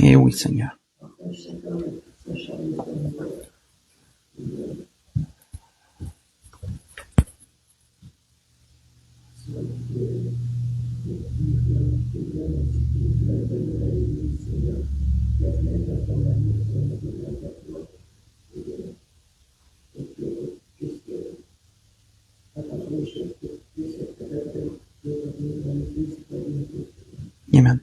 Eh oui, Seigneur. Amen.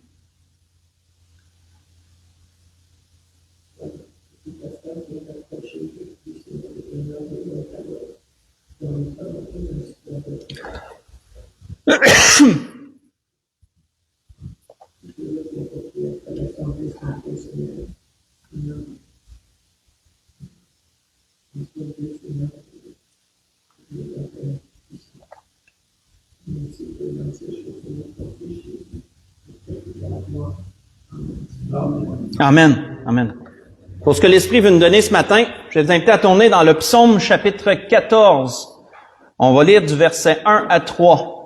Amen. Amen. Pour ce que l'Esprit veut nous donner ce matin, je vais vous inviter à tourner dans le Psaume chapitre 14. On va lire du verset 1 à 3.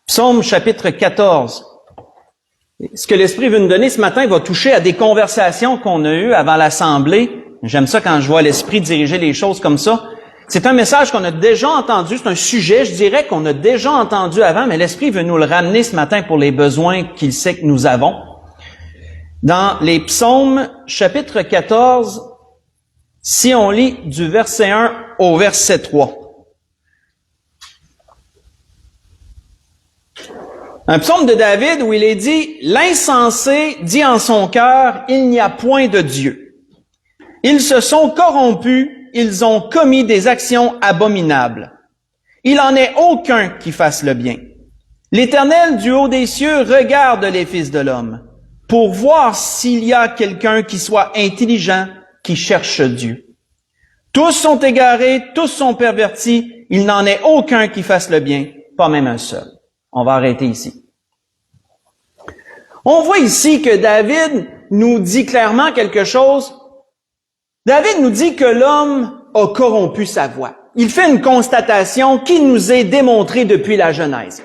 Psaume chapitre 14. Ce que l'Esprit veut nous donner ce matin va toucher à des conversations qu'on a eues avant l'Assemblée. J'aime ça quand je vois l'Esprit diriger les choses comme ça. C'est un message qu'on a déjà entendu, c'est un sujet, je dirais, qu'on a déjà entendu avant, mais l'Esprit veut nous le ramener ce matin pour les besoins qu'il sait que nous avons. Dans les Psaumes, chapitre 14, si on lit du verset 1 au verset 3. Un psaume de David où il est dit « L'insensé dit en son cœur, il n'y a point de Dieu. Ils se sont corrompus, ils ont commis des actions abominables. Il en est aucun qui fasse le bien. L'Éternel du haut des cieux regarde les fils de l'homme, pour voir s'il y a quelqu'un qui soit intelligent, qui cherche Dieu. Tous sont égarés, tous sont pervertis, il n'en est aucun qui fasse le bien, pas même un seul. » On va arrêter ici. On voit ici que David nous dit clairement quelque chose. David nous dit que l'homme a corrompu sa voie. Il fait une constatation qui nous est démontrée depuis la Genèse.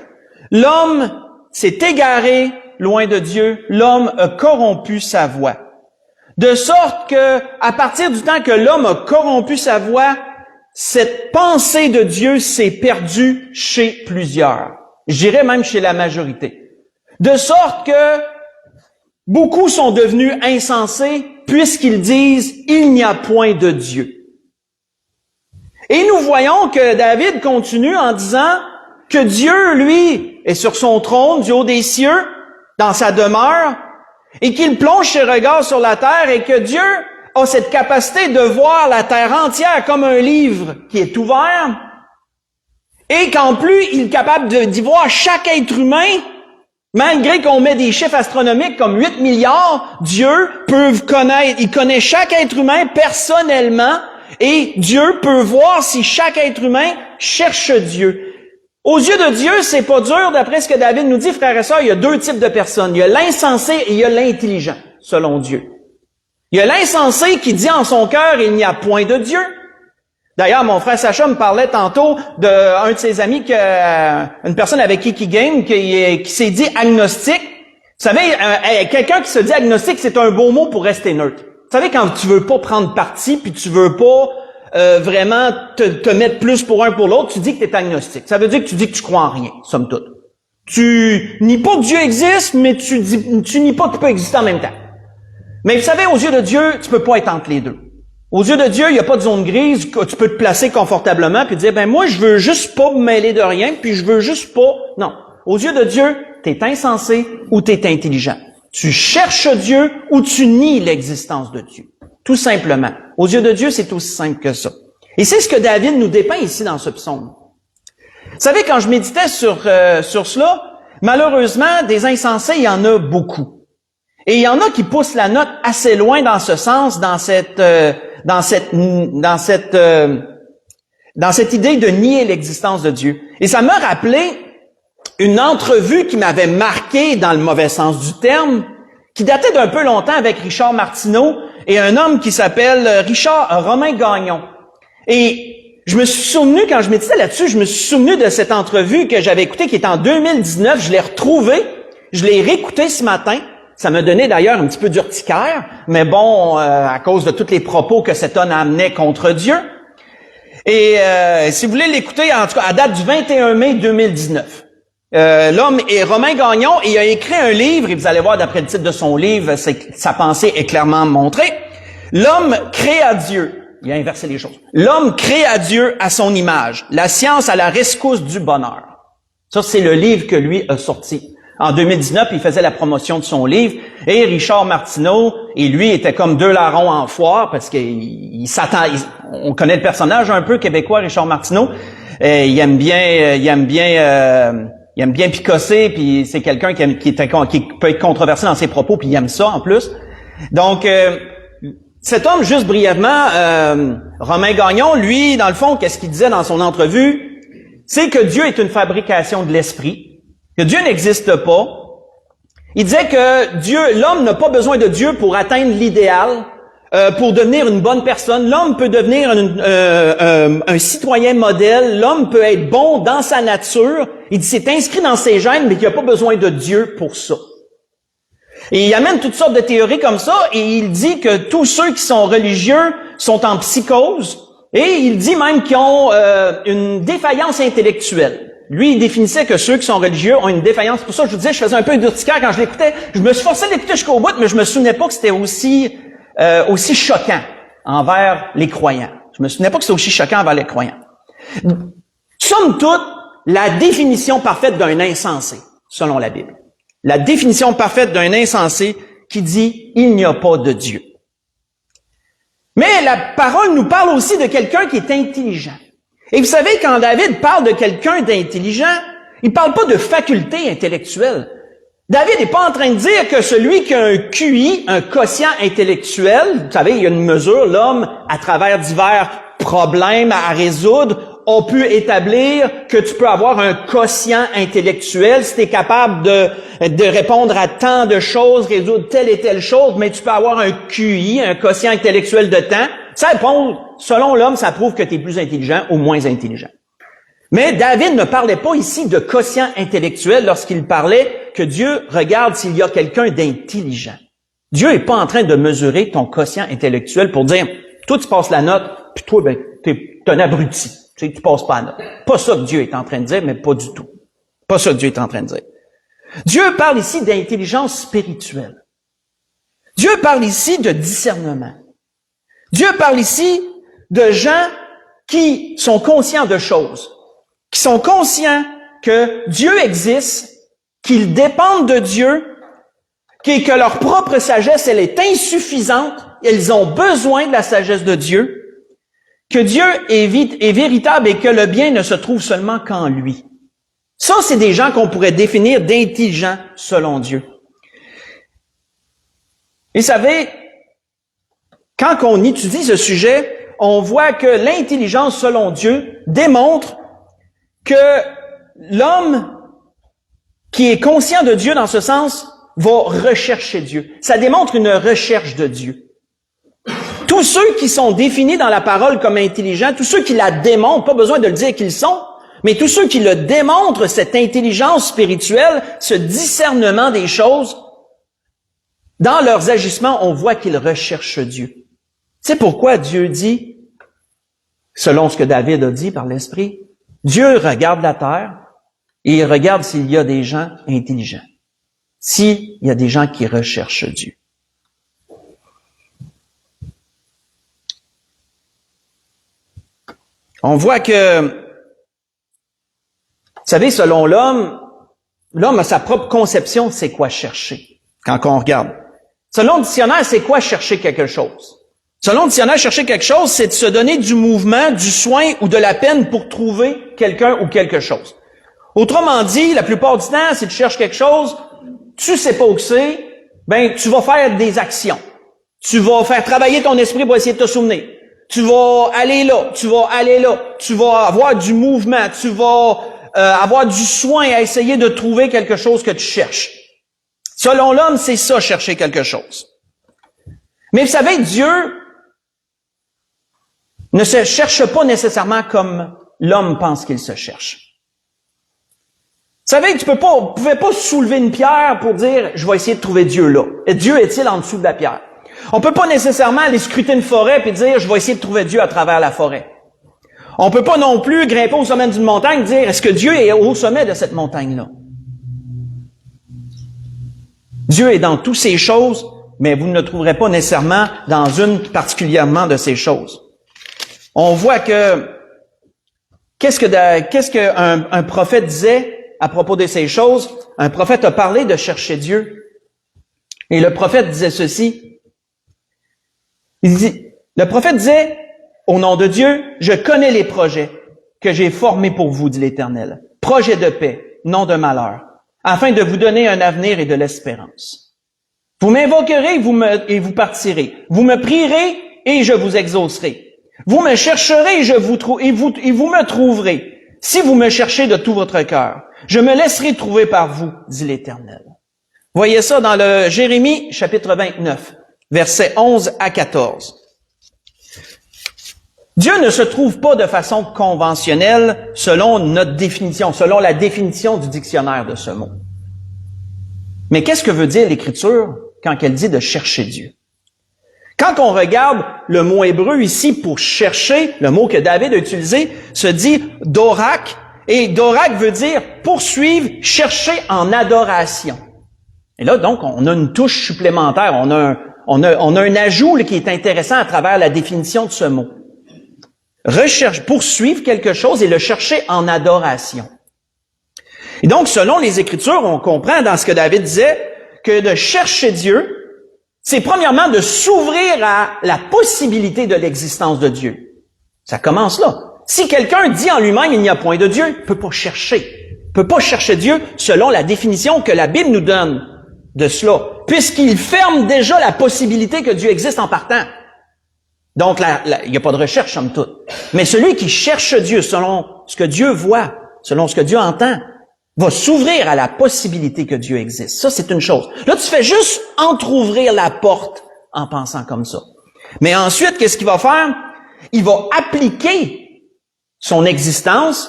L'homme s'est égaré loin de Dieu, l'homme a corrompu sa voie. De sorte que, à partir du temps que l'homme a corrompu sa voie, cette pensée de Dieu s'est perdue chez plusieurs. Je dirais même chez la majorité. De sorte que beaucoup sont devenus insensés puisqu'ils disent « Il n'y a point de Dieu ». Et nous voyons que David continue en disant que Dieu, lui, est sur son trône du haut des cieux, dans sa demeure, et qu'il plonge ses regards sur la terre et que Dieu a cette capacité de voir la terre entière comme un livre qui est ouvert et qu'en plus, il est capable d'y voir chaque être humain, malgré qu'on met des chiffres astronomiques comme 8 milliards, Dieu peut connaître, il connaît chaque être humain personnellement et Dieu peut voir si chaque être humain cherche Dieu. Aux yeux de Dieu, c'est pas dur, d'après ce que David nous dit, frères et sœurs, il y a deux types de personnes. Il y a l'insensé et il y a l'intelligent, selon Dieu. Il y a l'insensé qui dit en son cœur, il n'y a point de Dieu. D'ailleurs, mon frère Sacha me parlait tantôt d'un de ses amis, une personne avec qui il game, qui s'est dit agnostique. Vous savez, quelqu'un qui se dit agnostique, c'est un beau mot pour rester neutre. Vous savez, quand tu veux pas prendre parti, puis tu veux pas vraiment te mettre plus pour un pour l'autre, tu dis que tu es agnostique. Ça veut dire que tu dis que tu crois en rien, somme toute. Tu nies pas que Dieu existe, mais tu nies pas qu'il peut exister en même temps. Mais vous savez, aux yeux de Dieu, tu peux pas être entre les deux. Aux yeux de Dieu, il n'y a pas de zone grise, tu peux te placer confortablement puis dire, moi, je veux juste pas me mêler de rien, puis je veux juste pas... Non. Aux yeux de Dieu, t'es insensé ou t'es intelligent. Tu cherches Dieu ou tu nies l'existence de Dieu. Tout simplement. Aux yeux de Dieu, c'est aussi simple que ça. Et c'est ce que David nous dépeint ici dans ce psaume. Vous savez, quand je méditais sur cela, malheureusement, des insensés, il y en a beaucoup. Et il y en a qui poussent la note assez loin dans ce sens, dans cette idée de nier l'existence de Dieu. Et ça m'a rappelé une entrevue qui m'avait marqué dans le mauvais sens du terme, qui datait d'un peu longtemps avec Richard Martineau et un homme qui s'appelle Romain Gagnon. Et je me suis souvenu, quand je méditais là-dessus, je me suis souvenu de cette entrevue que j'avais écoutée, qui est en 2019. Je l'ai retrouvée, je l'ai réécoutée ce matin. Ça me donnait d'ailleurs un petit peu d'urticaire, mais bon, à cause de tous les propos que cet homme amenait contre Dieu. Et si vous voulez l'écouter, en tout cas, à date du 21 mai 2019. L'homme est Romain Gagnon et il a écrit un livre, et vous allez voir d'après le titre de son livre, sa pensée est clairement montrée. L'homme crée à Dieu. Il a inversé les choses. L'homme crée à Dieu à son image. La science à la rescousse du bonheur. Ça, c'est le livre que lui a sorti. En 2019, il faisait la promotion de son livre, et Richard Martineau, et lui, étaient comme deux larrons en foire, parce qu'il s'attend, on connaît le personnage un peu québécois, Richard Martineau. Il aime bien picosser, puis c'est quelqu'un qui peut être controversé dans ses propos, puis il aime ça en plus. Donc, cet homme, juste brièvement, Romain Gagnon, lui, dans le fond, qu'est-ce qu'il disait dans son entrevue? C'est que Dieu est une fabrication de l'esprit, que Dieu n'existe pas. Il disait que l'homme n'a pas besoin de Dieu pour atteindre l'idéal, pour devenir une bonne personne. L'homme peut devenir un citoyen modèle. L'homme peut être bon dans sa nature. Il dit c'est inscrit dans ses gènes, mais qu'il n'y a pas besoin de Dieu pour ça. Et il amène toutes sortes de théories comme ça, et il dit que tous ceux qui sont religieux sont en psychose, et il dit même qu'ils ont une défaillance intellectuelle. Lui, il définissait que ceux qui sont religieux ont une défaillance. Pour ça, je vous disais, je faisais un peu d'urticaire quand je l'écoutais. Je me suis forcé d'écouter jusqu'au bout, mais je me souvenais pas que c'était aussi choquant envers les croyants. Je me souvenais pas que c'était aussi choquant envers les croyants. Somme toute, la définition parfaite d'un insensé, selon la Bible. La définition parfaite d'un insensé qui dit « il n'y a pas de Dieu ». Mais la parole nous parle aussi de quelqu'un qui est intelligent. Et vous savez, quand David parle de quelqu'un d'intelligent, il parle pas de faculté intellectuelle. David n'est pas en train de dire que celui qui a un QI, un quotient intellectuel, vous savez, il y a une mesure, l'homme, à travers divers problèmes à résoudre, a pu établir que tu peux avoir un quotient intellectuel si tu es capable de répondre à tant de choses, résoudre telle et telle chose, mais tu peux avoir un QI, un quotient intellectuel de temps. Ça répond, selon l'homme, ça prouve que tu es plus intelligent ou moins intelligent. Mais David ne parlait pas ici de quotient intellectuel lorsqu'il parlait que Dieu regarde s'il y a quelqu'un d'intelligent. Dieu n'est pas en train de mesurer ton quotient intellectuel pour dire, toi tu passes la note, puis toi, t'es un abruti. Tu passes pas la note. Pas ça que Dieu est en train de dire, mais pas du tout. Pas ça que Dieu est en train de dire. Dieu parle ici d'intelligence spirituelle. Dieu parle ici de discernement. Dieu parle ici de gens qui sont conscients de choses, qui sont conscients que Dieu existe, qu'ils dépendent de Dieu, que leur propre sagesse, elle est insuffisante, ils ont besoin de la sagesse de Dieu, que Dieu est véritable et que le bien ne se trouve seulement qu'en lui. Ça, c'est des gens qu'on pourrait définir d'intelligents selon Dieu. Et vous savez, quand on étudie ce sujet, on voit que l'intelligence selon Dieu démontre que l'homme qui est conscient de Dieu dans ce sens va rechercher Dieu. Ça démontre une recherche de Dieu. Tout Tous ceux qui sont définis dans la parole comme intelligents, tous ceux qui la démontrent, pas besoin de le dire qu'ils sont, mais tous ceux qui le démontrent, cette intelligence spirituelle, ce discernement des choses, dans leurs agissements, on voit qu'ils recherchent Dieu. C'est pourquoi Dieu dit, selon ce que David a dit par l'Esprit, Dieu regarde la terre et il regarde s'il y a des gens intelligents, s'il y a des gens qui recherchent Dieu. On voit que, vous savez, selon l'homme a sa propre conception de c'est quoi chercher, quand on regarde. Selon le dictionnaire, c'est quoi chercher quelque chose? Selon le dictionnaire, chercher quelque chose, c'est de se donner du mouvement, du soin ou de la peine pour trouver quelqu'un ou quelque chose. Autrement dit, la plupart du temps, si tu cherches quelque chose, tu sais pas où c'est, ben, tu vas faire des actions. Tu vas faire travailler ton esprit pour essayer de te souvenir. Tu vas aller là, tu vas aller là, tu vas avoir du mouvement, tu vas avoir du soin à essayer de trouver quelque chose que tu cherches. Selon l'homme, c'est ça, chercher quelque chose. Mais vous savez, Dieu ne se cherche pas nécessairement comme l'homme pense qu'il se cherche. Vous savez, vous pouvez pas soulever une pierre pour dire, je vais essayer de trouver Dieu là. Et Dieu est-il en dessous de la pierre? On peut pas nécessairement aller scruter une forêt et dire, je vais essayer de trouver Dieu à travers la forêt. On peut pas non plus grimper au sommet d'une montagne et dire, est-ce que Dieu est au sommet de cette montagne-là? Dieu est dans toutes ces choses, mais vous ne le trouverez pas nécessairement dans une particulièrement de ces choses. On voit que, qu'est-ce qu'un prophète disait à propos de ces choses? Un prophète a parlé de chercher Dieu. Et le prophète disait ceci. Le prophète disait, au nom de Dieu, je connais les projets que j'ai formés pour vous, dit l'Éternel. Projets de paix, non de malheur, afin de vous donner un avenir et de l'espérance. Vous m'invoquerez et vous partirez. Vous me prierez et je vous exaucerai. Vous me chercherez et vous me trouverez. Si vous me cherchez de tout votre cœur, je me laisserai trouver par vous, dit l'Éternel. Voyez ça dans le Jérémie, chapitre 29, versets 11 à 14. Dieu ne se trouve pas de façon conventionnelle selon notre définition, selon la définition du dictionnaire de ce mot. Mais qu'est-ce que veut dire l'Écriture quand elle dit de chercher Dieu? Quand on regarde le mot hébreu ici pour chercher, le mot que David a utilisé, se dit dorak, et dorak veut dire poursuivre, chercher en adoration. Et là, donc, on a une touche supplémentaire, on a un ajout là, qui est intéressant à travers la définition de ce mot. Poursuivre quelque chose et le chercher en adoration. Et donc, selon les Écritures, on comprend dans ce que David disait que de chercher Dieu, c'est premièrement de s'ouvrir à la possibilité de l'existence de Dieu. Ça commence là. Si quelqu'un dit en lui-même il n'y a point de Dieu, il peut pas chercher. Il peut pas chercher Dieu selon la définition que la Bible nous donne de cela, puisqu'il ferme déjà la possibilité que Dieu existe en partant. Donc, il n'y a pas de recherche, somme toute. Mais celui qui cherche Dieu selon ce que Dieu voit, selon ce que Dieu entend, va s'ouvrir à la possibilité que Dieu existe. Ça, c'est une chose. Là, tu fais juste entrouvrir la porte en pensant comme ça. Mais ensuite, qu'est-ce qu'il va faire? Il va appliquer son existence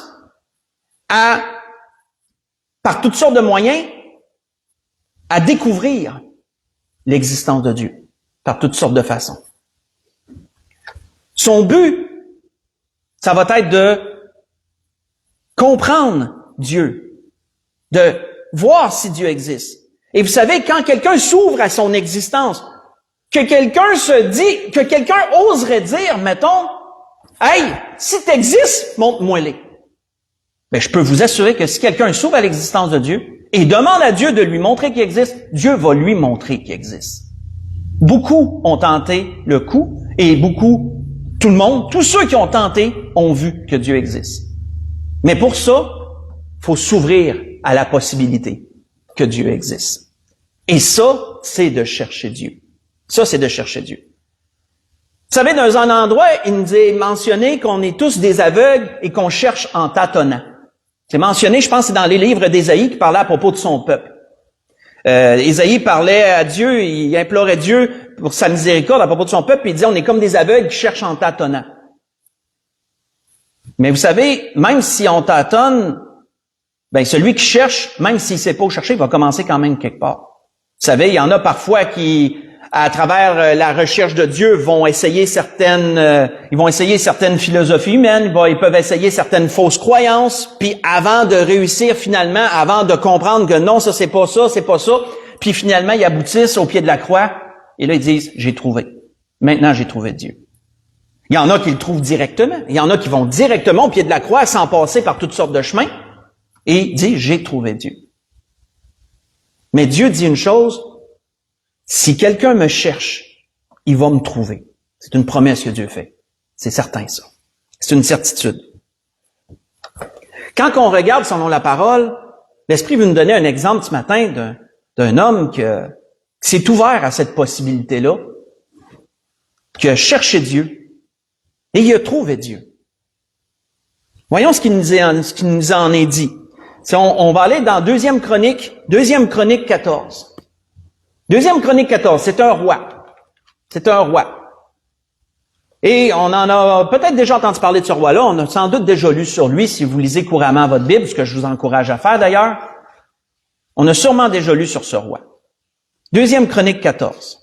par toutes sortes de moyens, à découvrir l'existence de Dieu, par toutes sortes de façons. Son but, ça va être de comprendre Dieu, de voir si Dieu existe. Et vous savez, quand quelqu'un s'ouvre à son existence, que quelqu'un oserait dire, mettons, « Hey, si tu existes, montre-moi-les. » Ben, je peux vous assurer que si quelqu'un s'ouvre à l'existence de Dieu et demande à Dieu de lui montrer qu'il existe, Dieu va lui montrer qu'il existe. Beaucoup ont tenté le coup et tout le monde, tous ceux qui ont tenté ont vu que Dieu existe. Mais pour ça, il faut s'ouvrir à la possibilité que Dieu existe. Et ça, c'est de chercher Dieu. Ça, c'est de chercher Dieu. Vous savez, dans un endroit, il nous est mentionné qu'on est tous des aveugles et qu'on cherche en tâtonnant. C'est mentionné, je pense, c'est dans les livres d'Ésaïe qui parlait à propos de son peuple. Ésaïe parlait à Dieu, il implorait Dieu pour sa miséricorde à propos de son peuple, puis il dit, on est comme des aveugles qui cherchent en tâtonnant. Mais vous savez, même si on tâtonne, ben celui qui cherche, même s'il sait pas où chercher, il va commencer quand même quelque part. Vous savez, il y en a parfois qui, à travers la recherche de Dieu, vont essayer certaines philosophies humaines, ils peuvent essayer certaines fausses croyances, puis avant de réussir finalement, avant de comprendre que non, ça c'est pas ça, puis finalement ils aboutissent au pied de la croix, et là ils disent, j'ai trouvé. Maintenant j'ai trouvé Dieu. Il y en a qui le trouvent directement, il y en a qui vont directement au pied de la croix sans passer par toutes sortes de chemins, et disent, j'ai trouvé Dieu. Mais Dieu dit une chose, si quelqu'un me cherche, il va me trouver. C'est une promesse que Dieu fait. C'est certain, ça. C'est une certitude. Quand on regarde selon la parole, l'Esprit veut nous donner un exemple ce matin d'un homme qui s'est ouvert à cette possibilité-là, qui a cherché Dieu, et il a trouvé Dieu. Voyons ce qu'il nous en est dit. On va aller dans Deuxième Chronique 14. Deuxième Chronique 14, c'est un roi. C'est un roi. Et on en a peut-être déjà entendu parler de ce roi-là, on a sans doute déjà lu sur lui si vous lisez couramment votre Bible, ce que je vous encourage à faire d'ailleurs. On a sûrement déjà lu sur ce roi. Deuxième Chronique 14.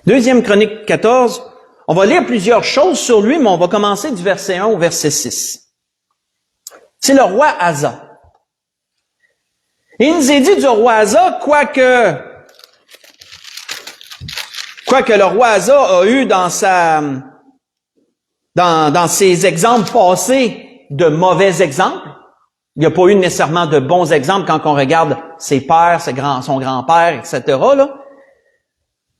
Deuxième Chronique 14, on va lire plusieurs choses sur lui, mais on va commencer du verset 1 au verset 6. C'est le roi Asa. Et il nous est dit du roi Asa, quoique le roi Asa a eu dans ses exemples passés de mauvais exemples, il n'y a pas eu nécessairement de bons exemples quand on regarde ses pères, son grand-père, etc., là.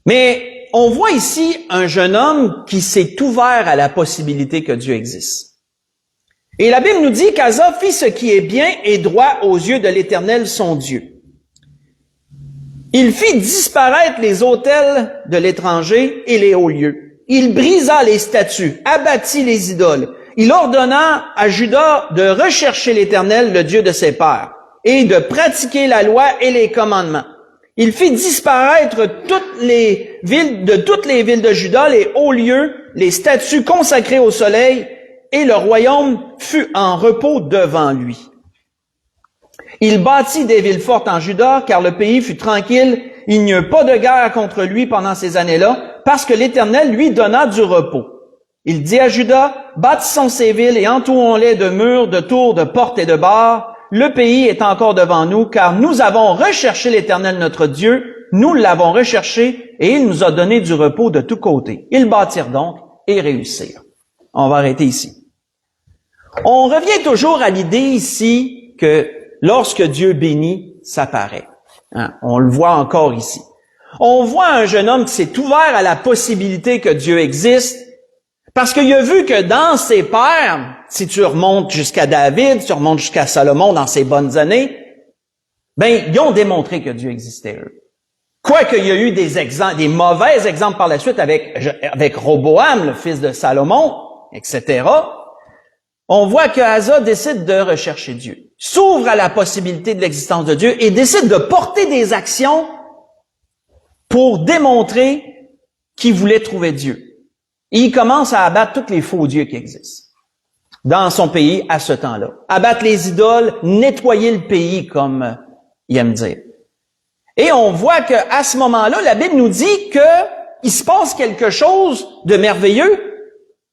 Mais on voit ici un jeune homme qui s'est ouvert à la possibilité que Dieu existe. Et la Bible nous dit qu'Asa fit ce qui est bien et droit aux yeux de l'Éternel son Dieu. Il fit disparaître les autels de l'étranger et les hauts lieux. Il brisa les statues, abattit les idoles. Il ordonna à Juda de rechercher l'Éternel, le Dieu de ses pères, et de pratiquer la loi et les commandements. Il fit disparaître toutes les villes de Juda, les hauts lieux, les statues consacrées au soleil, et le royaume fut en repos devant lui. Il bâtit des villes fortes en Juda, car le pays fut tranquille. Il n'y eut pas de guerre contre lui pendant ces années-là, parce que l'Éternel lui donna du repos. Il dit à Juda, bâtissons ces villes et entourons-les de murs, de tours, de portes et de barres. Le pays est encore devant nous, car nous avons recherché l'Éternel notre Dieu, nous l'avons recherché, et il nous a donné du repos de tous côtés. Ils bâtirent donc et réussirent. On va arrêter ici. On revient toujours à l'idée ici que lorsque Dieu bénit, ça paraît. On le voit encore ici. On voit un jeune homme qui s'est ouvert à la possibilité que Dieu existe, parce qu'il a vu que dans ses pères, si tu remontes jusqu'à David, tu remontes jusqu'à Salomon dans ses bonnes années, ils ont démontré que Dieu existait eux. Quoique il y a eu des mauvais exemples par la suite avec Roboam, le fils de Salomon, etc., on voit que Asa décide de rechercher Dieu, s'ouvre à la possibilité de l'existence de Dieu et décide de porter des actions pour démontrer qu'il voulait trouver Dieu. Et il commence à abattre tous les faux dieux qui existent dans son pays à ce temps-là. Abattre les idoles, nettoyer le pays, comme il aime dire. Et on voit qu'à ce moment-là, la Bible nous dit qu'il se passe quelque chose de merveilleux,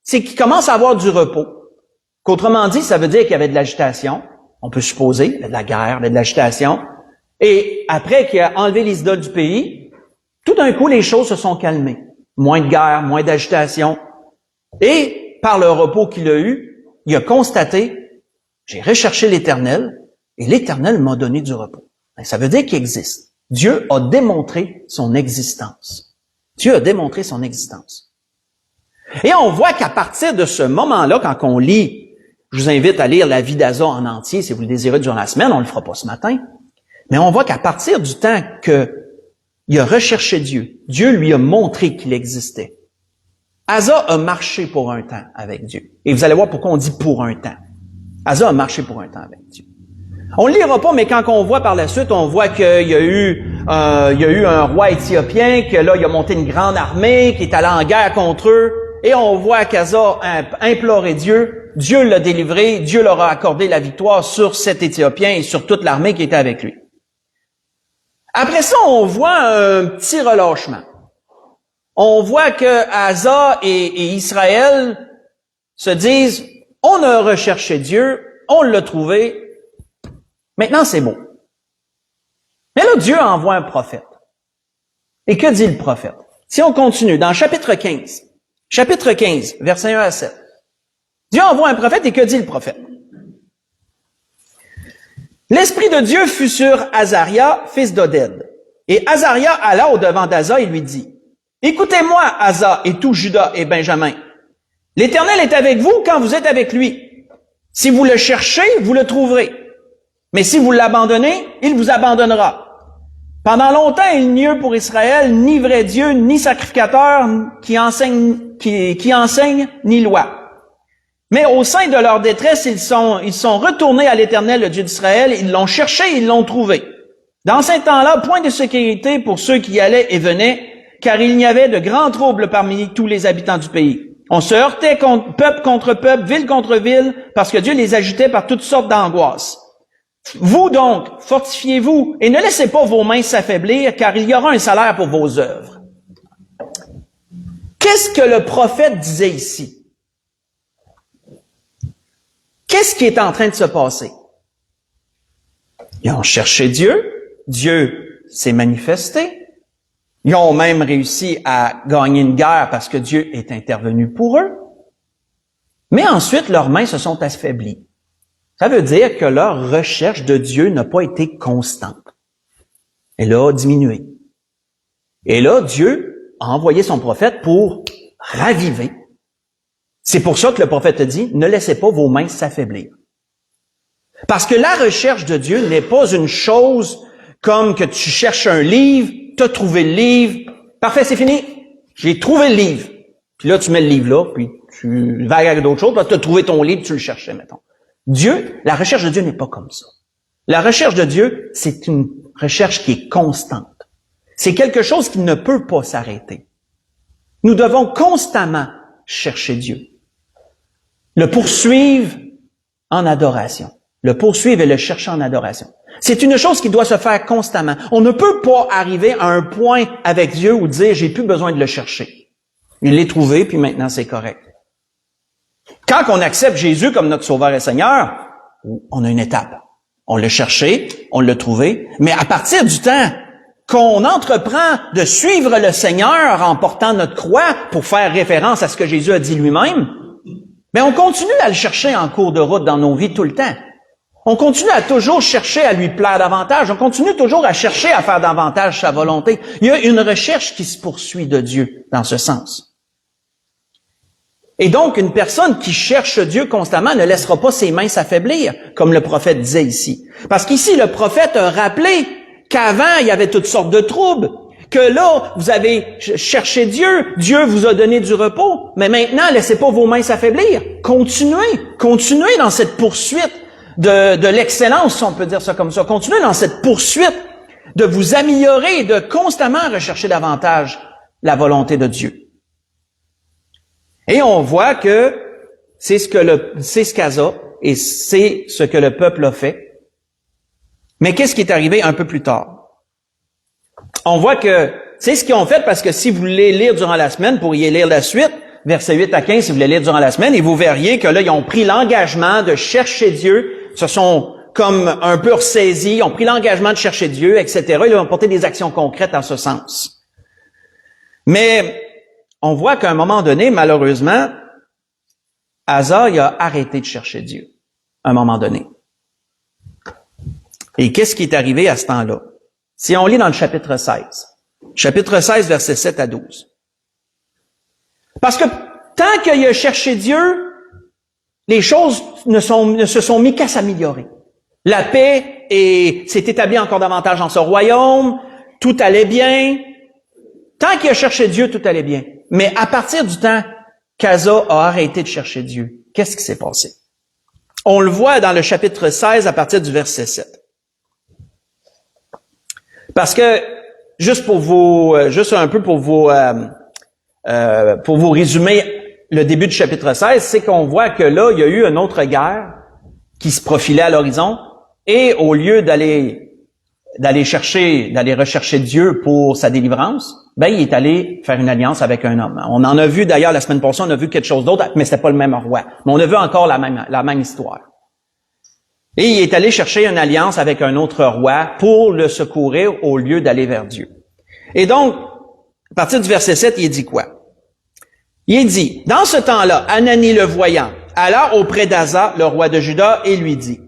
c'est qu'il commence à avoir du repos. Qu'autrement dit, ça veut dire qu'il y avait de l'agitation. On peut supposer, il y avait de la guerre, il y avait de l'agitation. Et après qu'il a enlevé les idoles du pays, tout d'un coup, les choses se sont calmées. Moins de guerre, moins d'agitation. Et par le repos qu'il a eu, il a constaté, j'ai recherché l'Éternel et l'Éternel m'a donné du repos. Ça veut dire qu'il existe. Dieu a démontré son existence. Dieu a démontré son existence. Et on voit qu'à partir de ce moment-là, quand on lit, je vous invite à lire la vie d'Asa en entier si vous le désirez durant la semaine, on le fera pas ce matin, mais on voit qu'à partir du temps que Il a recherché Dieu. Dieu lui a montré qu'il existait. Asa a marché pour un temps avec Dieu. Et vous allez voir pourquoi on dit pour un temps. Asa a marché pour un temps avec Dieu. On ne le lira pas, mais quand on voit par la suite, on voit qu'il y a eu un roi éthiopien, que là, il a monté une grande armée, qui est allé en guerre contre eux. Et on voit qu'Asa a imploré Dieu. Dieu l'a délivré. Dieu leur a accordé la victoire sur cet Éthiopien et sur toute l'armée qui était avec lui. Après ça, on voit un petit relâchement. On voit que Asa et Israël se disent, on a recherché Dieu, on l'a trouvé, maintenant c'est bon. Mais là, Dieu envoie un prophète. Et que dit le prophète? Si on continue, dans chapitre 15, versets 1 à 7, Dieu envoie un prophète et que dit le prophète? L'Esprit de Dieu fut sur Azaria, fils d'Oded. Et Azaria alla au-devant d'Asa et lui dit, « Écoutez-moi, Asa et tout Juda et Benjamin. L'Éternel est avec vous quand vous êtes avec lui. Si vous le cherchez, vous le trouverez. Mais si vous l'abandonnez, il vous abandonnera. Pendant longtemps, il n'y eut pour Israël ni vrai Dieu, ni sacrificateur qui enseigne, ni loi. Mais au sein de leur détresse, ils sont retournés à l'Éternel, le Dieu d'Israël, ils l'ont cherché, ils l'ont trouvé. Dans ces temps-là, point de sécurité pour ceux qui allaient et venaient, car il y avait de grands troubles parmi tous les habitants du pays. On se heurtait peuple contre peuple, ville contre ville, parce que Dieu les agitait par toutes sortes d'angoisses. Vous donc, fortifiez-vous et ne laissez pas vos mains s'affaiblir, car il y aura un salaire pour vos œuvres. Qu'est-ce que le prophète disait ici? Qu'est-ce qui est en train de se passer? Ils ont cherché Dieu, Dieu s'est manifesté, ils ont même réussi à gagner une guerre parce que Dieu est intervenu pour eux, mais ensuite leurs mains se sont affaiblies. Ça veut dire que leur recherche de Dieu n'a pas été constante. Elle a diminué. Et là, Dieu a envoyé son prophète pour raviver. C'est pour ça que le prophète dit, ne laissez pas vos mains s'affaiblir. Parce que la recherche de Dieu n'est pas une chose comme que tu cherches un livre, tu as trouvé le livre, parfait, c'est fini, j'ai trouvé le livre. Puis là, tu mets le livre là, puis tu vas regarder d'autres choses, parce que tu as trouvé ton livre, tu le cherchais, mettons. Dieu, la recherche de Dieu n'est pas comme ça. La recherche de Dieu, c'est une recherche qui est constante. C'est quelque chose qui ne peut pas s'arrêter. Nous devons constamment chercher Dieu. Le poursuivre en adoration. Le poursuivre et le chercher en adoration. C'est une chose qui doit se faire constamment. On ne peut pas arriver à un point avec Dieu où dire « j'ai plus besoin de le chercher ». Il l'a trouvé, puis maintenant c'est correct. Quand on accepte Jésus comme notre Sauveur et Seigneur, on a une étape. On l'a cherché, on l'a trouvé, mais à partir du temps qu'on entreprend de suivre le Seigneur en portant notre croix pour faire référence à ce que Jésus a dit lui-même, mais on continue à le chercher en cours de route dans nos vies tout le temps. On continue à toujours chercher à lui plaire davantage. On continue toujours à chercher à faire davantage sa volonté. Il y a une recherche qui se poursuit de Dieu dans ce sens. Et donc, une personne qui cherche Dieu constamment ne laissera pas ses mains s'affaiblir, comme le prophète disait ici. Parce qu'ici, le prophète a rappelé qu'avant, il y avait toutes sortes de troubles, que là, vous avez cherché Dieu, Dieu vous a donné du repos, mais maintenant, laissez pas vos mains s'affaiblir. Continuez dans cette poursuite de l'excellence, si on peut dire ça comme ça. Continuez dans cette poursuite de vous améliorer et de constamment rechercher davantage la volonté de Dieu. Et on voit que c'est ce qu'Asa et c'est ce que le peuple a fait. Mais qu'est-ce qui est arrivé un peu plus tard? On voit que c'est ce qu'ils ont fait parce que si vous voulez lire durant la semaine, vous pourriez lire la suite, versets 8 à 15, si vous voulez lire durant la semaine, et vous verriez que là, ils ont pris l'engagement de chercher Dieu, se sont comme un peu ressaisis, ils ont pris l'engagement de chercher Dieu, etc. Ils ont porté des actions concrètes en ce sens. Mais on voit qu'à un moment donné, malheureusement, Asa il a arrêté de chercher Dieu, à un moment donné. Et qu'est-ce qui est arrivé à ce temps-là? Si on lit dans le chapitre 16, versets 7 à 12. Parce que tant qu'il a cherché Dieu, les choses ne se sont mis qu'à s'améliorer. La paix s'est établie encore davantage dans ce royaume. tout allait bien. Tant qu'il a cherché Dieu, tout allait bien. Mais à partir du temps qu'Asa a arrêté de chercher Dieu, qu'est-ce qui s'est passé? On le voit dans le chapitre 16 à partir du verset 7. Parce que, juste un peu pour vous résumer le début du chapitre 16, c'est qu'on voit que là, il y a eu une autre guerre qui se profilait à l'horizon, et au lieu d'aller rechercher Dieu pour sa délivrance, ben, il est allé faire une alliance avec un homme. On en a vu d'ailleurs la semaine passée, on a vu quelque chose d'autre, mais c'était pas le même roi. Mais on a vu encore la même histoire. Et il est allé chercher une alliance avec un autre roi pour le secourir au lieu d'aller vers Dieu. Et donc, à partir du verset 7, il dit quoi? Il dit, dans ce temps-là, Hanani le voyant, alla auprès d'Asa, le roi de Juda, et lui dit,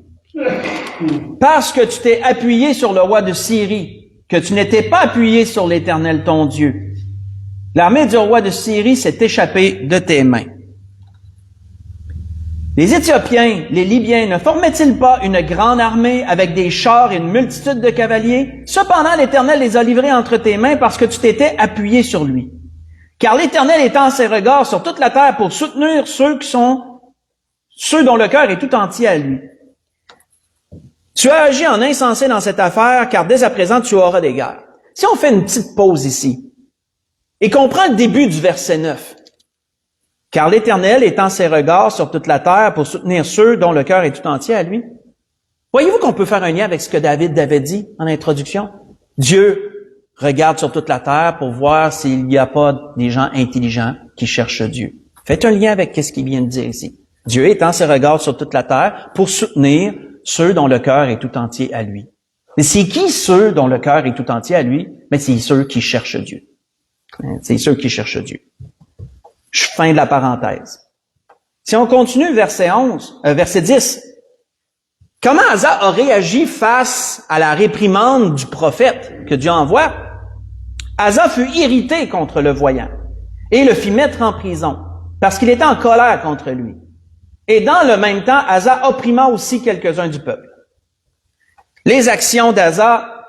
parce que tu t'es appuyé sur le roi de Syrie, que tu n'étais pas appuyé sur l'Éternel ton Dieu, l'armée du roi de Syrie s'est échappée de tes mains. Les Éthiopiens, les Libyens, ne formaient-ils pas une grande armée avec des chars et une multitude de cavaliers? Cependant, l'Éternel les a livrés entre tes mains parce que tu t'étais appuyé sur lui. Car l'Éternel étend ses regards sur toute la terre pour soutenir ceux dont le cœur est tout entier à lui. Tu as agi en insensé dans cette affaire, car dès à présent, tu auras des guerres. Si on fait une petite pause ici, et qu'on prend le début du verset 9, car l'Éternel étend ses regards sur toute la terre pour soutenir ceux dont le cœur est tout entier à lui. Voyez-vous qu'on peut faire un lien avec ce que David avait dit en introduction? Dieu regarde sur toute la terre pour voir s'il n'y a pas des gens intelligents qui cherchent Dieu. Faites un lien avec ce qu'il vient de dire ici. Dieu étend ses regards sur toute la terre pour soutenir ceux dont le cœur est tout entier à lui. Et c'est qui ceux dont le cœur est tout entier à lui? Mais c'est ceux qui cherchent Dieu. C'est ceux qui cherchent Dieu. Fin de la parenthèse. Si on continue, verset 10. Comment Asa a réagi face à la réprimande du prophète que Dieu envoie? Asa fut irrité contre le voyant et le fit mettre en prison parce qu'il était en colère contre lui. Et dans le même temps, Asa opprimant aussi quelques-uns du peuple. Les actions d'Asa,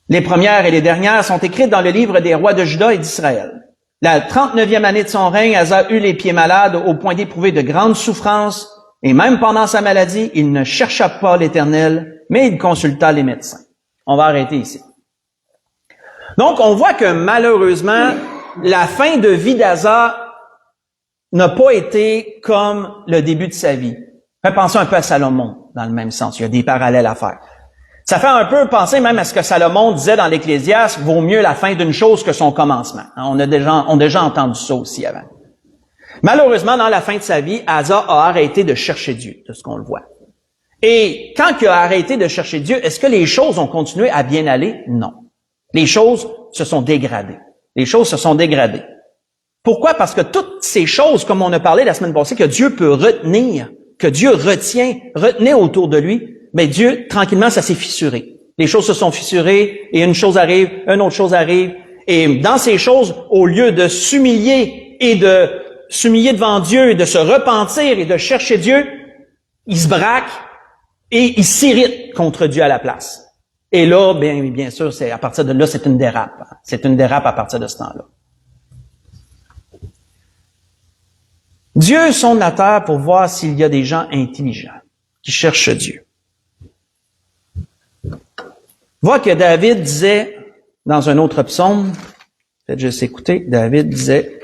les premières et les dernières, sont écrites dans le livre des rois de Juda et d'Israël. La 39e année de son règne, Asa eut les pieds malades au point d'éprouver de grandes souffrances, et même pendant sa maladie, il ne chercha pas l'Éternel, mais il consulta les médecins. On va arrêter ici. Donc, on voit que malheureusement, la fin de vie d'Asa n'a pas été comme le début de sa vie. Fait penser un peu à Salomon, dans le même sens. Il y a des parallèles à faire. Ça fait un peu penser même à ce que Salomon disait dans l'Ecclésiaste, vaut mieux la fin d'une chose que son commencement. On a déjà entendu ça aussi avant. Malheureusement, dans la fin de sa vie, Asa a arrêté de chercher Dieu, de ce qu'on le voit. Et quand il a arrêté de chercher Dieu, est-ce que les choses ont continué à bien aller? Non. Les choses se sont dégradées. Les choses se sont dégradées. Pourquoi? Parce que toutes ces choses, comme on a parlé la semaine passée, que Dieu peut retenir, que Dieu retenait autour de lui, mais Dieu, tranquillement, ça s'est fissuré. Les choses se sont fissurées, et une chose arrive, une autre chose arrive. Et dans ces choses, au lieu de s'humilier devant Dieu et de se repentir et de chercher Dieu, il se braque et il s'irrite contre Dieu à la place. Et là, bien sûr, à partir de là, c'est une dérape. C'est une dérape à partir de ce temps-là. Dieu sonde la terre pour voir s'il y a des gens intelligents qui cherchent Dieu. Vois que David disait dans un autre psaume, faites juste écouter, David disait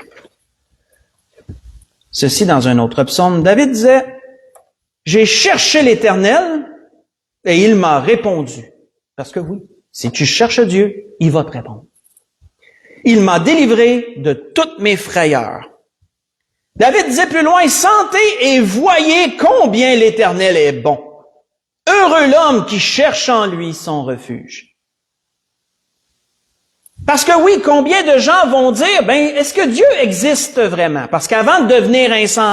ceci dans un autre psaume. David disait, « J'ai cherché l'Éternel et il m'a répondu. » Parce que oui, si tu cherches Dieu, il va te répondre. « Il m'a délivré de toutes mes frayeurs. » David disait plus loin, « Sentez et voyez combien l'Éternel est bon. Heureux l'homme qui cherche en lui son refuge. » Parce que oui, combien de gens vont dire, est-ce que Dieu existe vraiment? Parce qu'avant de devenir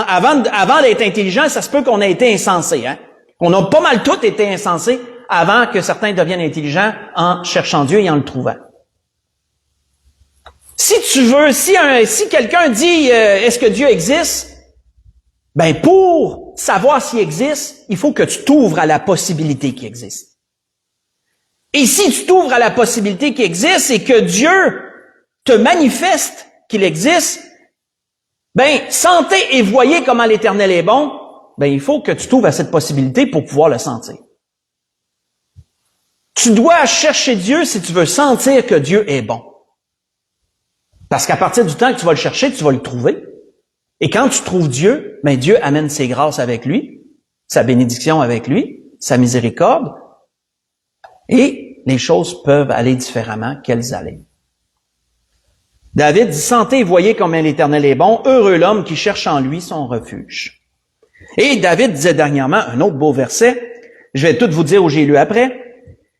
avant d'être intelligent, ça se peut qu'on ait été insensé, hein? On a pas mal tous été insensés avant que certains deviennent intelligents en cherchant Dieu et en le trouvant. Si tu veux, si quelqu'un dit, est-ce que Dieu existe? Pour savoir s'il existe, il faut que tu t'ouvres à la possibilité qu'il existe. Et si tu t'ouvres à la possibilité qu'il existe et que Dieu te manifeste qu'il existe, ben, sentez et voyez comment l'Éternel est bon, ben, il faut que tu t'ouvres à cette possibilité pour pouvoir le sentir. Tu dois chercher Dieu si tu veux sentir que Dieu est bon. Parce qu'à partir du temps que tu vas le chercher, tu vas le trouver. Et quand tu trouves Dieu, ben, Dieu amène ses grâces avec lui, sa bénédiction avec lui, sa miséricorde, et les choses peuvent aller différemment qu'elles allaient. David dit, sentez et voyez combien l'Éternel est bon, heureux l'homme qui cherche en lui son refuge. Et David disait dernièrement, un autre beau verset, je vais tout vous dire où j'ai lu après,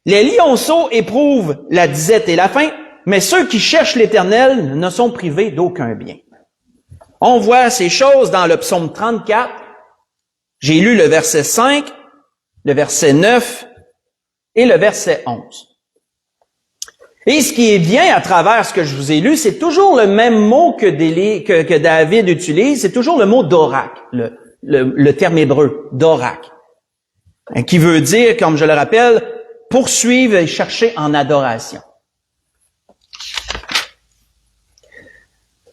les lionceaux éprouvent la disette et la faim, mais ceux qui cherchent l'Éternel ne sont privés d'aucun bien. On voit ces choses dans le psaume 34. J'ai lu le verset 5, le verset 9 et le verset 11. Et ce qui est bien à travers ce que je vous ai lu, c'est toujours le même mot que David utilise, c'est toujours le mot d'orak, le terme hébreu, d'orak, qui veut dire, comme je le rappelle, poursuivre et chercher en adoration.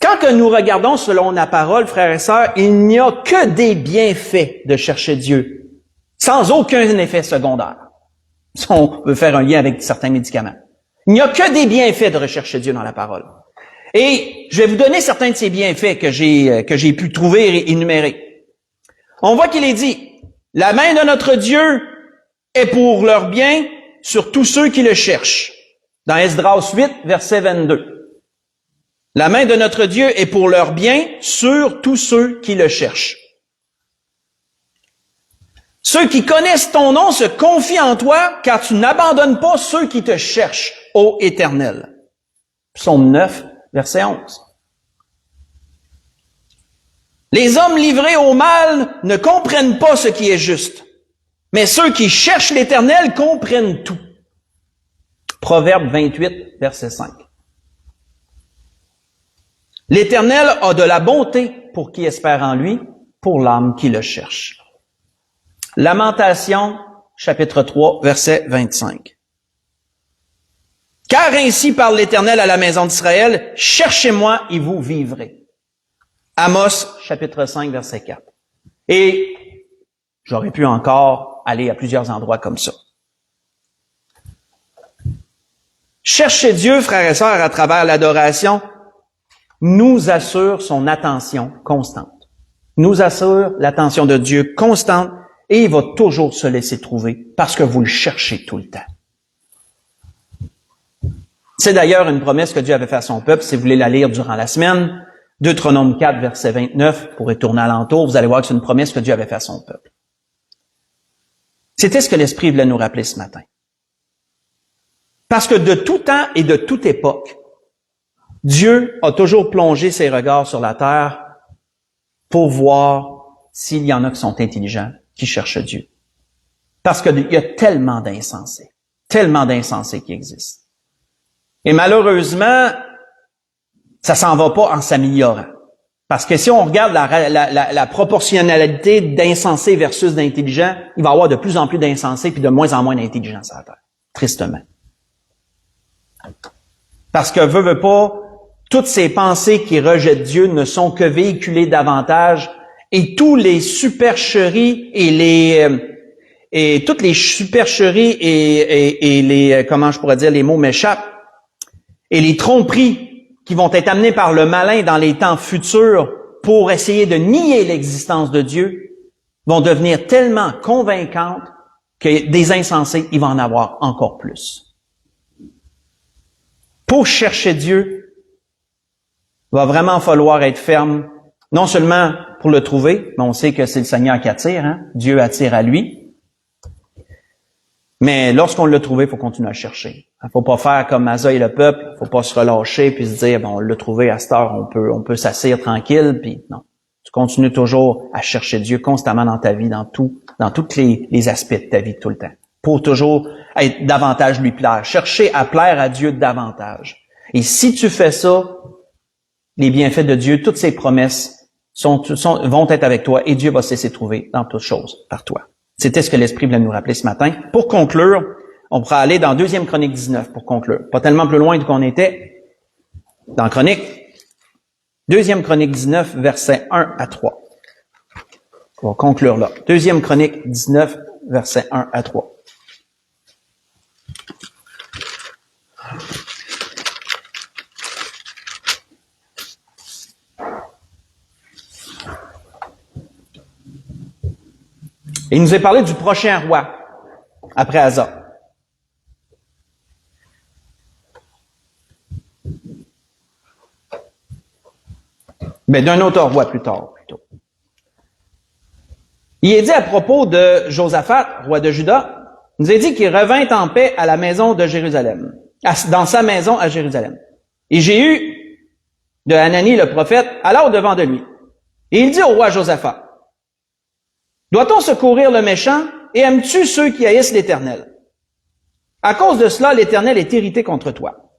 Quand que nous regardons selon la parole, frères et sœurs, il n'y a que des bienfaits de chercher Dieu, sans aucun effet secondaire. Si on veut faire un lien avec certains médicaments. Il n'y a que des bienfaits de rechercher Dieu dans la parole. Et je vais vous donner certains de ces bienfaits que j'ai pu trouver et énumérer. On voit qu'il est dit, la main de notre Dieu est pour leur bien sur tous ceux qui le cherchent. Dans Esdras 8, verset 22. La main de notre Dieu est pour leur bien sur tous ceux qui le cherchent. Ceux qui connaissent ton nom se confient en toi, car tu n'abandonnes pas ceux qui te cherchent, ô Éternel. Psaume 9, verset 11. Les hommes livrés au mal ne comprennent pas ce qui est juste, mais ceux qui cherchent l'Éternel comprennent tout. Proverbe 28, verset 5. L'Éternel a de la bonté pour qui espère en lui, pour l'âme qui le cherche. Lamentation, chapitre 3, verset 25. Car ainsi parle l'Éternel à la maison d'Israël, cherchez-moi et vous vivrez. Amos, chapitre 5, verset 4. Et j'aurais pu encore aller à plusieurs endroits comme ça. Chercher Dieu, frères et sœurs, à travers l'adoration, nous assure son attention constante. Nous assure l'attention de Dieu constante et il va toujours se laisser trouver parce que vous le cherchez tout le temps. C'est d'ailleurs une promesse que Dieu avait faite à son peuple. Si vous voulez la lire durant la semaine, Deutéronome 4, verset 29, vous pourrez tourner alentour, vous allez voir que c'est une promesse que Dieu avait faite à son peuple. C'était ce que l'Esprit voulait nous rappeler ce matin. Parce que de tout temps et de toute époque, Dieu a toujours plongé ses regards sur la terre pour voir s'il y en a qui sont intelligents, qui cherchent Dieu. Parce qu'il y a tellement d'insensés qui existent. Et malheureusement, ça s'en va pas en s'améliorant. Parce que si on regarde la proportionnalité d'insensés versus d'intelligents, il va y avoir de plus en plus d'insensés puis de moins en moins d'intelligents sur la terre. Tristement. Parce que veut pas, toutes ces pensées qui rejettent Dieu ne sont que véhiculées davantage et tous les supercheries et toutes les supercheries et les, comment je pourrais dire, les mots m'échappent, et les tromperies qui vont être amenées par le malin dans les temps futurs pour essayer de nier l'existence de Dieu vont devenir tellement convaincantes que des insensés, il va en avoir encore plus. Pour chercher Dieu, il va vraiment falloir être ferme, non seulement pour le trouver, mais on sait que c'est le Seigneur qui attire, hein? Dieu attire à lui. Mais lorsqu'on l'a trouvé, il faut continuer à chercher. Il ne faut pas faire comme Asa et le peuple, il ne faut pas se relâcher puis se dire, bon, on l'a trouvé à cette heure, on peut s'asseoir tranquille, puis non. Tu continues toujours à chercher Dieu constamment dans ta vie, dans tous les aspects de ta vie tout le temps, pour toujours être davantage lui plaire, chercher à plaire à Dieu davantage. Et si tu fais ça, les bienfaits de Dieu, toutes ses promesses vont être avec toi et Dieu va se laisser trouver dans toutes choses par toi. C'était ce que l'Esprit voulait nous rappeler ce matin. Pour conclure, On pourra aller dans 2 Chronique 19 pour conclure. Pas tellement plus loin qu'on était dans Chronique. 2 Chronique 19, versets 1 à 3. On va conclure là. 2 Chronique 19, versets 1 à 3. Et il nous est parlé du prochain roi, après Asa. Mais d'un autre roi plus tard, plutôt. Il est dit à propos de Josaphat, roi de Juda, il nous est dit qu'il revint en paix à la maison de Jérusalem, dans sa maison à Jérusalem. Et Jéhu, de Hanani le prophète, alla au-devant de lui. Et il dit au roi Josaphat, doit-on secourir le méchant et aimes-tu ceux qui haïssent l'Éternel? À cause de cela, l'Éternel est irrité contre toi.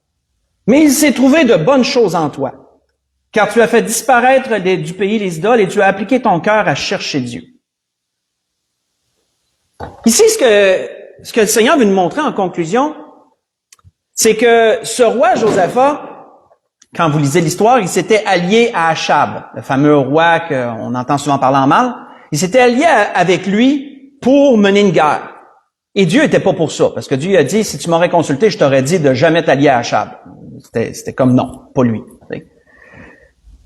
Mais il s'est trouvé de bonnes choses en toi, car tu as fait disparaître du pays les idoles et tu as appliqué ton cœur à chercher Dieu. Ici, ce que le Seigneur veut nous montrer en conclusion, c'est que ce roi Josaphat, quand vous lisez l'histoire, il s'était allié à Achab, le fameux roi qu'on entend souvent parler en mal. Il s'était allié avec lui pour mener une guerre. Et Dieu était pas pour ça, parce que Dieu a dit, si tu m'aurais consulté, je t'aurais dit de jamais t'allier à Achab. C'était comme non, pas lui.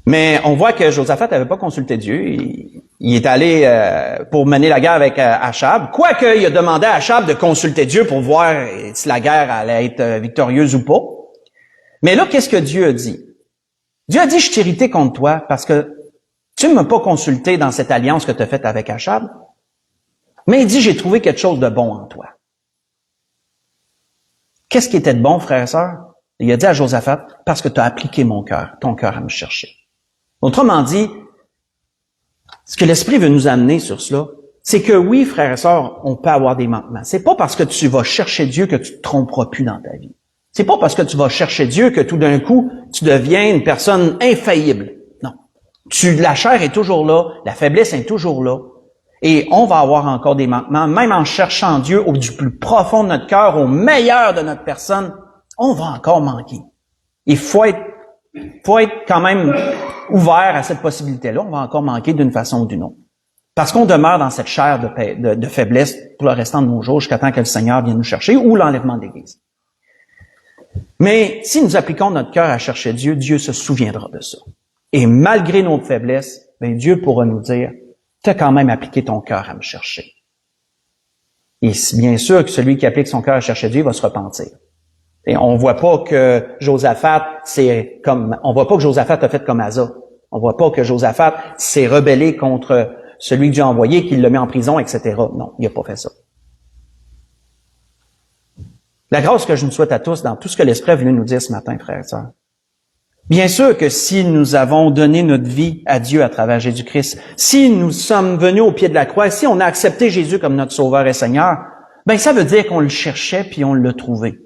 Mais on voit que Josaphat n'avait pas consulté Dieu. Il est allé pour mener la guerre avec Achab. Quoique, il a demandé à Achab de consulter Dieu pour voir si la guerre allait être victorieuse ou pas. Mais là, qu'est-ce que Dieu a dit? Dieu a dit, je t'ai irrité contre toi parce que tu ne m'as pas consulté dans cette alliance que tu as faite avec Achab. Mais il dit, j'ai trouvé quelque chose de bon en toi. Qu'est-ce qui était de bon, frères et sœurs? Il a dit à Josaphat, parce que tu as appliqué ton cœur à me chercher. Autrement dit, ce que l'Esprit veut nous amener sur cela, c'est que oui, frères et sœurs, on peut avoir des manquements. C'est pas parce que tu vas chercher Dieu que tu te tromperas plus dans ta vie. C'est pas parce que tu vas chercher Dieu que tout d'un coup, tu deviens une personne infaillible. Non. La chair est toujours là, la faiblesse est toujours là. Et on va avoir encore des manquements, même en cherchant Dieu au du plus profond de notre cœur, au meilleur de notre personne, on va encore manquer. Il faut être quand même ouvert à cette possibilité-là. On va encore manquer d'une façon ou d'une autre. Parce qu'on demeure dans cette chair de faiblesse pour le restant de nos jours jusqu'à temps que le Seigneur vienne nous chercher ou l'enlèvement de l'Église. Mais si nous appliquons notre cœur à chercher Dieu, Dieu se souviendra de ça. Et malgré nos faiblesses, Dieu pourra nous dire, tu as quand même appliqué ton cœur à me chercher. Et bien sûr que celui qui applique son cœur à chercher Dieu va se repentir. Et on voit pas que Josaphat a fait comme Asa. On voit pas que Josaphat s'est rebellé contre celui que Dieu a envoyé, qu'il le met en prison, etc. Non, il n'a pas fait ça. La grâce que je nous souhaite à tous dans tout ce que l'Esprit est venu nous dire ce matin, frères et sœurs. Bien sûr que si nous avons donné notre vie à Dieu à travers Jésus-Christ, si nous sommes venus au pied de la croix, si on a accepté Jésus comme notre Sauveur et Seigneur, ça veut dire qu'on le cherchait puis on l'a trouvé.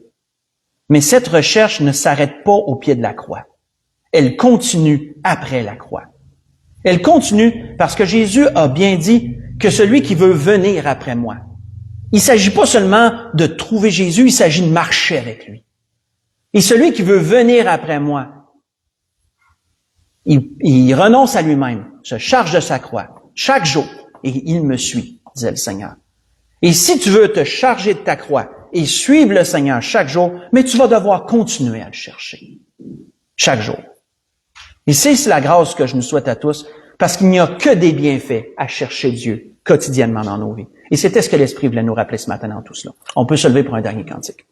Mais cette recherche ne s'arrête pas au pied de la croix. Elle continue après la croix. Elle continue parce que Jésus a bien dit que celui qui veut venir après moi, il ne s'agit pas seulement de trouver Jésus, il s'agit de marcher avec lui. Et celui qui veut venir après moi, il renonce à lui-même, se charge de sa croix chaque jour et il me suit, disait le Seigneur. Et si tu veux te charger de ta croix et suivre le Seigneur chaque jour, mais tu vas devoir continuer à le chercher chaque jour. Et c'est la grâce que je nous souhaite à tous, parce qu'il n'y a que des bienfaits à chercher Dieu quotidiennement dans nos vies. Et c'était ce que l'Esprit voulait nous rappeler ce matin dans tout cela. On peut se lever pour un dernier cantique.